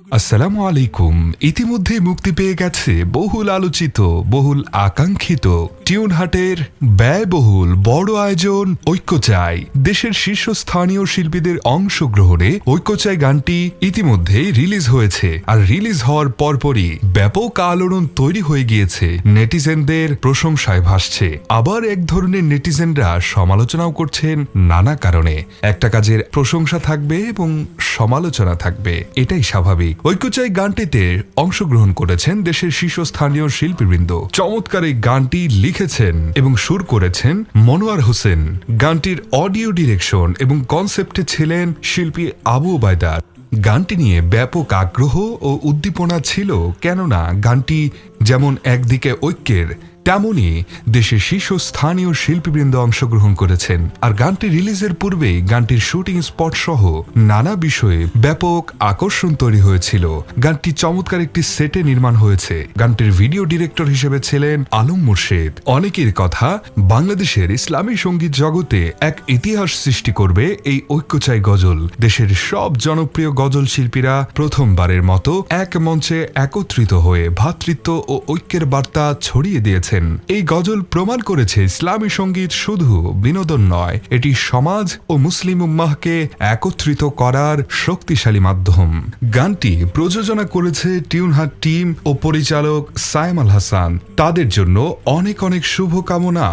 আসসালামু আলাইকুম। ইতিমধ্যে মুক্তি পেয়ে গেছে বহুল আলোচিত, বহুল আকাঙ্ক্ষিত টিউন হাটের ব্যয়বহুল বড় আয়োজন ঐক্য চাই। দেশের শীর্ষস্থানীয় শিল্পীদের অংশগ্রহণে ঐক্য চাই গানটি ইতিমধ্যে রিলিজ হয়েছে। আর রিলিজ হওয়ার পরপরই ব্যাপক আলোড়ন তৈরি হয়ে গিয়েছে, নেটিজেনদের প্রশংসায় ভাসছে। আবার এক ধরনের নেটিজেনরা সমালোচনাও করছেন নানা কারণে। একটা কাজের প্রশংসা থাকবে এবং সমালোচনা থাকবে, এটাই স্বাভাবিক। ঐক্য চাই গানটিতে অংশগ্রহণ করেছেন দেশের শীর্ষস্থানীয় শিল্পীবৃন্দ। চমৎকার এই গানটি লিখেছেন এবং সুর করেছেন মনোয়ার হোসেন। গানটির অডিও ডিরেকশন এবং কনসেপ্টে ছিলেন শিল্পী আবু ওবায়দা। গানটি নিয়ে ব্যাপক আগ্রহ ও উদ্দীপনা ছিল, কেননা গানটি যেমন একদিকে ঐক্যের, তেমনি দেশের শীর্ষস্থানীয় শিল্পীবৃন্দ অংশগ্রহণ করেছেন। আর গানটি রিলিজের পূর্বেই গানটির শুটিং স্পট সহ নানা বিষয়ে ব্যাপক আকর্ষণ তৈরি হয়েছিল। গানটি চমৎকার একটি সেটে নির্মাণ হয়েছে। গানটির ভিডিও ডিরেক্টর হিসেবে ছিলেন আলম মুর্শেদ। অনেকের কথা, বাংলাদেশের ইসলামী সঙ্গীত জগতে এক ইতিহাস সৃষ্টি করবে এই ঐক্য চাই গজল। দেশের সব জনপ্রিয় গজল শিল্পীরা প্রথমবারের মতো এক মঞ্চে একত্রিত হয়ে ভ্রাতৃত্ব ও ঐক্যের বার্তা ছড়িয়ে দিয়েছে। এই গজল প্রমাণ করেছে ইসলামী সঙ্গীত শুধু বিনোদন নয়, এটি সমাজ ও মুসলিম উম্মাহকে একত্রিত করার শক্তিশালী মাধ্যম। গানটি প্রযোজনা করেছে টিউনহাট টিম ও পরিচালক সায়েম আল হাসান। তাদের জন্য অনেক অনেক শুভকামনা।